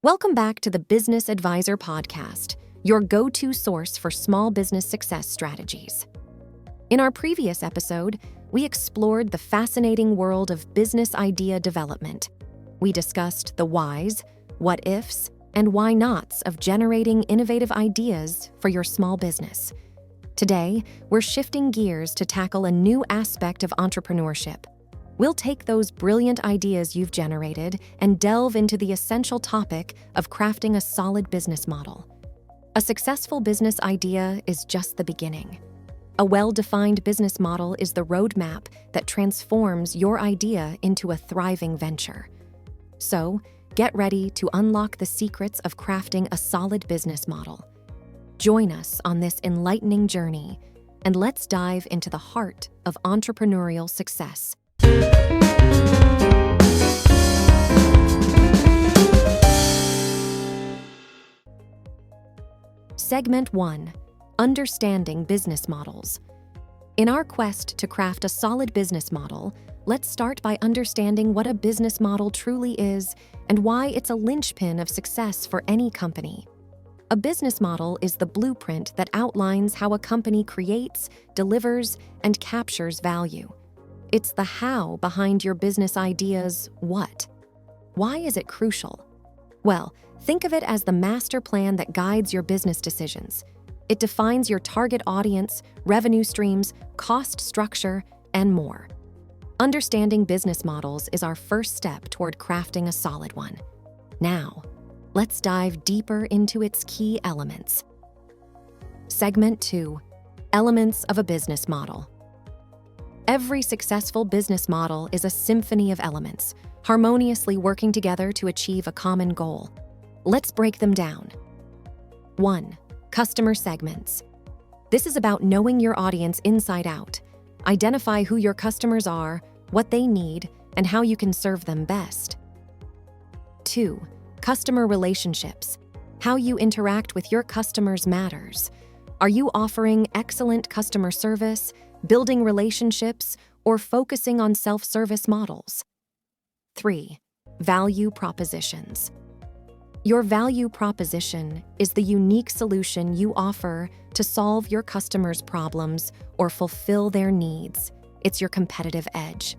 Welcome back to the Bizness Advisor Podcast, your go-to source for small business success strategies. In our previous episode, we explored the fascinating world of business idea development. We discussed the whys, what-ifs, and why-nots of generating innovative ideas for your small business. Today, we're shifting gears to tackle a new aspect of entrepreneurship. We'll take those brilliant ideas you've generated and delve into the essential topic of crafting a solid business model. A successful business idea is just the beginning. A well-defined business model is the roadmap that transforms your idea into a thriving venture. So, get ready to unlock the secrets of crafting a solid business model. Join us on this enlightening journey, and let's dive into the heart of entrepreneurial success. Segment 1. Understanding business models. In our quest to craft a solid business model, let's start by understanding what a business model truly is and why it's a linchpin of success for any company. A business model is the blueprint that outlines how a company creates, delivers, and captures value. It's the how behind your business idea's what. Why is it crucial? Well, think of it as the master plan that guides your business decisions. It defines your target audience, revenue streams, cost structure, and more. Understanding business models is our first step toward crafting a solid one. Now, let's dive deeper into its key elements. Segment 2. Elements of a business model. Every successful business model is a symphony of elements, harmoniously working together to achieve a common goal. Let's break them down. 1. Customer segments. This is about knowing your audience inside out. Identify who your customers are, what they need, and how you can serve them best. 2. Customer relationships. How you interact with your customers matters. Are you offering excellent customer service, building relationships, or focusing on self-service models? 3. Value propositions. Your value proposition is the unique solution you offer to solve your customers' problems or fulfill their needs. It's your competitive edge.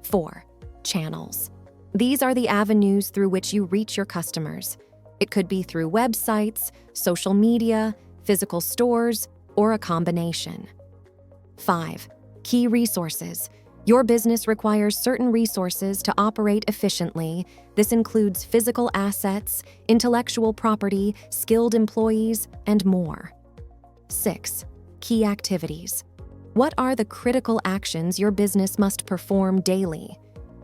4. Channels. These are the avenues through which you reach your customers. It could be through websites, social media, physical stores, or a combination. 5. Key resources. Your business requires certain resources to operate efficiently. This includes physical assets, intellectual property, skilled employees, and more. 6. Key activities. What are the critical actions your business must perform daily?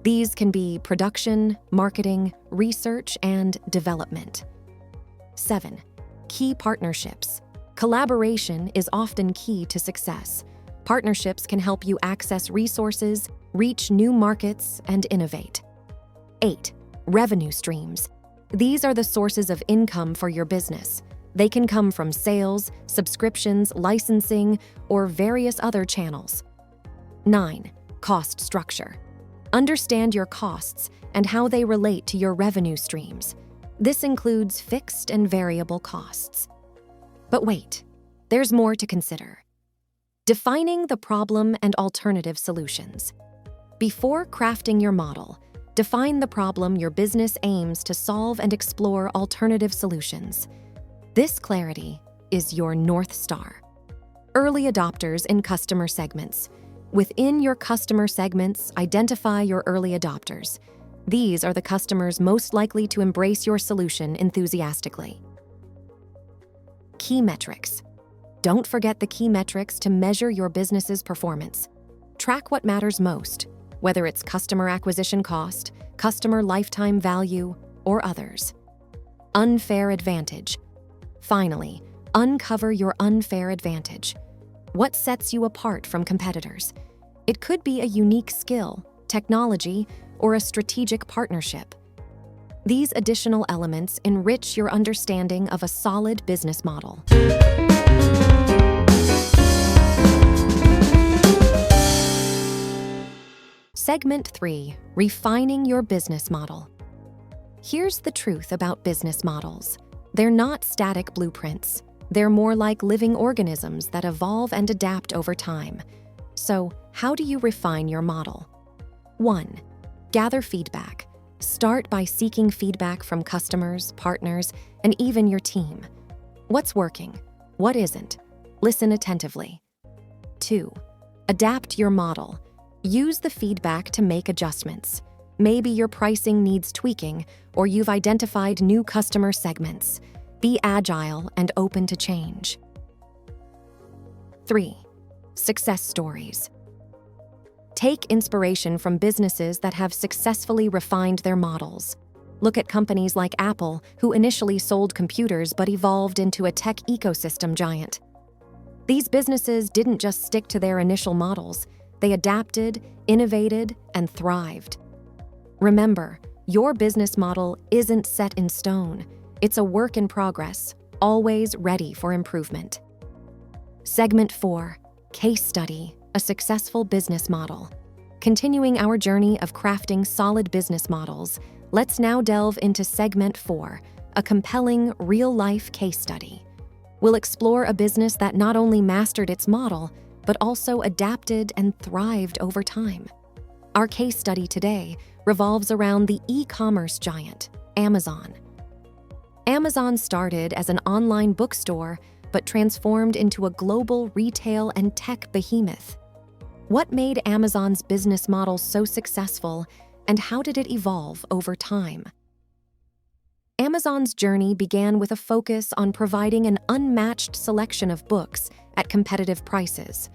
These can be production, marketing, research, and development. 7. Key partnerships. Collaboration is often key to success. Partnerships can help you access resources, reach new markets, and innovate. 8. Revenue streams. These are the sources of income for your business. They can come from sales, subscriptions, licensing, or various other channels. 9. Cost structure. Understand your costs and how they relate to your revenue streams. This includes fixed and variable costs. But wait, there's more to consider. Defining the problem and alternative solutions. Before crafting your model, define the problem your business aims to solve and explore alternative solutions. This clarity is your North Star. Early adopters in customer segments. Within your customer segments, identify your early adopters. These are the customers most likely to embrace your solution enthusiastically. Key metrics. Don't forget the key metrics to measure your business's performance. Track what matters most, whether it's customer acquisition cost, customer lifetime value, or others. Unfair advantage. Finally, uncover your unfair advantage. What sets you apart from competitors? It could be a unique skill, technology, or a strategic partnership. These additional elements enrich your understanding of a solid business model. Segment 3. Refining your business model. Here's the truth about business models. They're not static blueprints. They're more like living organisms that evolve and adapt over time. So, how do you refine your model? 1. Gather feedback. Start by seeking feedback from customers, partners, and even your team. What's working? What isn't? Listen attentively. 2. Adapt your model. Use the feedback to make adjustments. Maybe your pricing needs tweaking, or you've identified new customer segments. Be agile and open to change. 3. Success stories. Take inspiration from businesses that have successfully refined their models. Look at companies like Apple, who initially sold computers but evolved into a tech ecosystem giant. These businesses didn't just stick to their initial models. They adapted, innovated, and thrived. Remember, your business model isn't set in stone. It's a work in progress, always ready for improvement. Segment 4, Case Study, a successful business model. Continuing our journey of crafting solid business models, let's now delve into Segment 4, a compelling real-life case study. We'll explore a business that not only mastered its model, but also adapted and thrived over time. Our case study today revolves around the e-commerce giant, Amazon. Amazon started as an online bookstore, but transformed into a global retail and tech behemoth. What made Amazon's business model so successful, and how did it evolve over time? Amazon's journey began with a focus on providing an unmatched selection of books at competitive prices.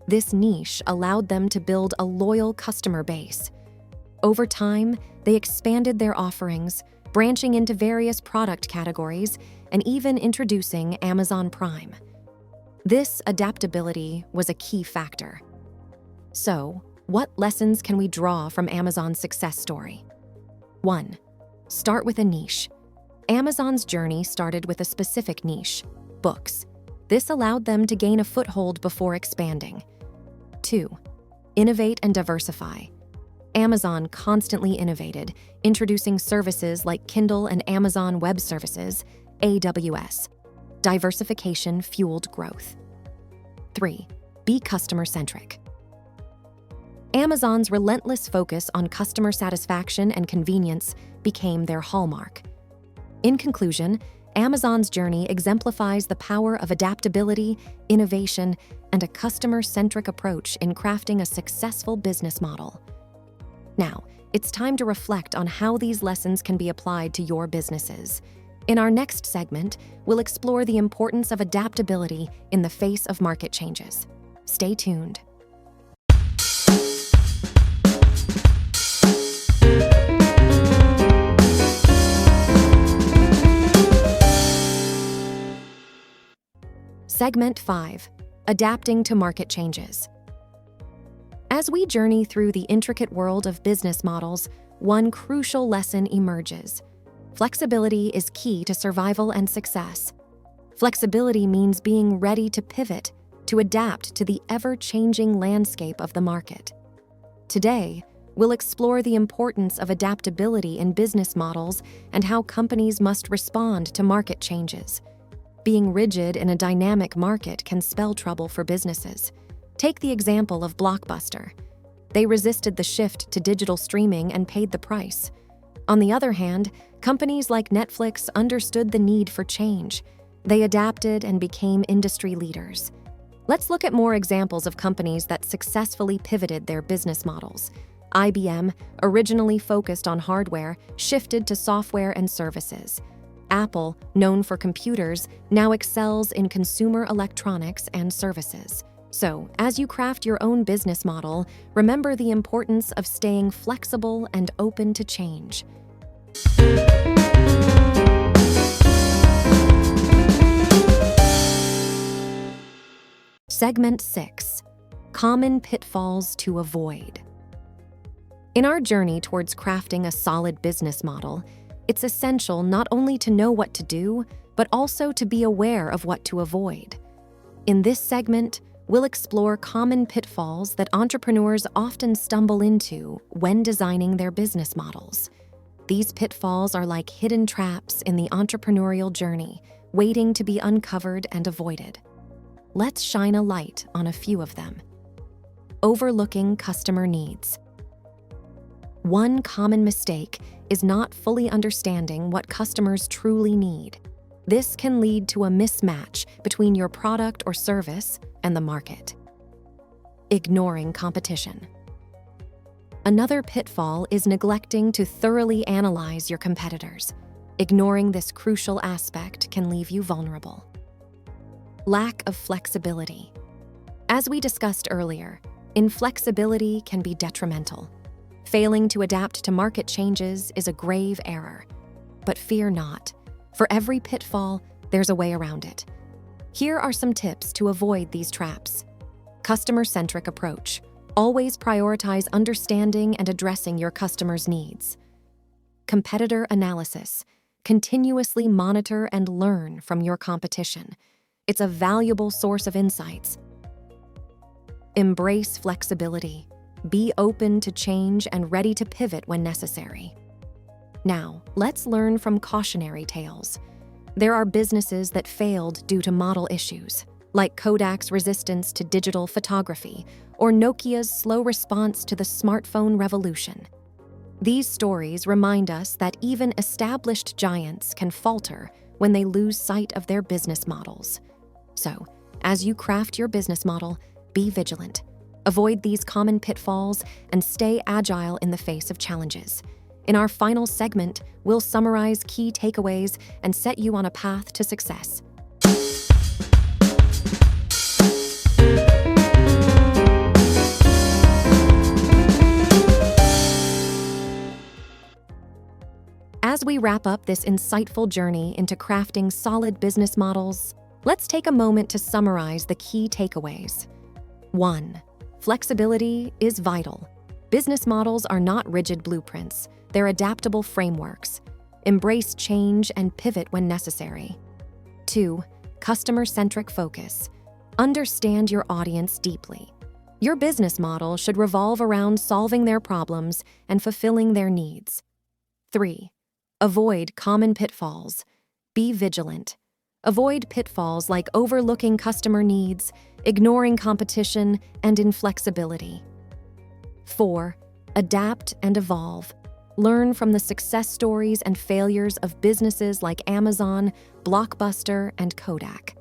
This niche allowed them to build a loyal customer base. Over time, they expanded their offerings, branching into various product categories and even introducing Amazon Prime. This adaptability was a key factor. So, what lessons can we draw from Amazon's success story? 1. Start with a niche. Amazon's journey started with a specific niche, books. This allowed them to gain a foothold before expanding. 2. Innovate and diversify. Amazon constantly innovated, introducing services like Kindle and Amazon Web Services, AWS. Diversification fueled growth. 3. Be customer-centric. Amazon's relentless focus on customer satisfaction and convenience became their hallmark. In conclusion, Amazon's journey exemplifies the power of adaptability, innovation, and a customer-centric approach in crafting a successful business model. Now, it's time to reflect on how these lessons can be applied to your businesses. In our next segment, we'll explore the importance of adaptability in the face of market changes. Stay tuned. Segment 5, Adapting to Market Changes. As we journey through the intricate world of business models, one crucial lesson emerges. Flexibility is key to survival and success. Flexibility means being ready to pivot, to adapt to the ever-changing landscape of the market. Today, we'll explore the importance of adaptability in business models and how companies must respond to market changes. Being rigid in a dynamic market can spell trouble for businesses. Take the example of Blockbuster. They resisted the shift to digital streaming and paid the price. On the other hand, companies like Netflix understood the need for change. They adapted and became industry leaders. Let's look at more examples of companies that successfully pivoted their business models. IBM, originally focused on hardware, shifted to software and services. Apple, known for computers, now excels in consumer electronics and services. So, as you craft your own business model, remember the importance of staying flexible and open to change. Segment 6, Common Pitfalls to Avoid. In our journey towards crafting a solid business model, it's essential not only to know what to do, but also to be aware of what to avoid. In this segment, we'll explore common pitfalls that entrepreneurs often stumble into when designing their business models. These pitfalls are like hidden traps in the entrepreneurial journey, waiting to be uncovered and avoided. Let's shine a light on a few of them. Overlooking customer needs. One common mistake is not fully understanding what customers truly need. This can lead to a mismatch between your product or service and the market. Ignoring competition. Another pitfall is neglecting to thoroughly analyze your competitors. Ignoring this crucial aspect can leave you vulnerable. Lack of flexibility. As we discussed earlier, inflexibility can be detrimental. Failing to adapt to market changes is a grave error. But fear not. For every pitfall, there's a way around it. Here are some tips to avoid these traps. Customer-centric approach. Always prioritize understanding and addressing your customers' needs. Competitor analysis. Continuously monitor and learn from your competition. It's a valuable source of insights. Embrace flexibility. Be open to change and ready to pivot when necessary. Now, let's learn from cautionary tales. There are businesses that failed due to model issues, like Kodak's resistance to digital photography or Nokia's slow response to the smartphone revolution. These stories remind us that even established giants can falter when they lose sight of their business models. So, as you craft your business model, be vigilant. Avoid these common pitfalls and stay agile in the face of challenges. In our final segment, we'll summarize key takeaways and set you on a path to success. As we wrap up this insightful journey into crafting solid business models, let's take a moment to summarize the key takeaways. 1. Flexibility is vital. Business models are not rigid blueprints, they're adaptable frameworks. Embrace change and pivot when necessary. 2. Customer-centric focus. Understand your audience deeply. Your business model should revolve around solving their problems and fulfilling their needs. 3. Avoid common pitfalls. Be vigilant. Avoid pitfalls like overlooking customer needs, ignoring competition, and inflexibility. 4. Adapt and evolve. Learn from the success stories and failures of businesses like Amazon, Blockbuster, and Kodak.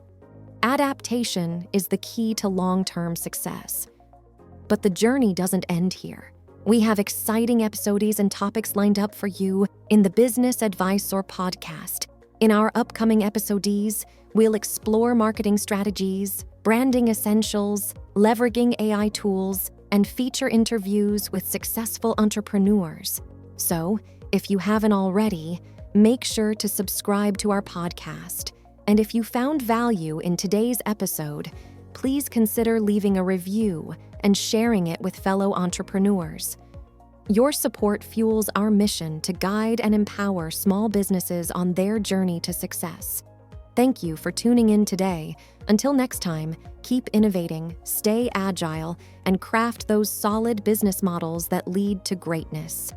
Adaptation is the key to long-term success. But the journey doesn't end here. We have exciting episodes and topics lined up for you in the Bizness Advisor Podcast. In our upcoming episodes, we'll explore marketing strategies, branding essentials, leveraging AI tools, and feature interviews with successful entrepreneurs. So, if you haven't already, make sure to subscribe to our podcast. And if you found value in today's episode, please consider leaving a review and sharing it with fellow entrepreneurs. Your support fuels our mission to guide and empower small businesses on their journey to success. Thank you for tuning in today. Until next time, keep innovating, stay agile, and craft those solid business models that lead to greatness.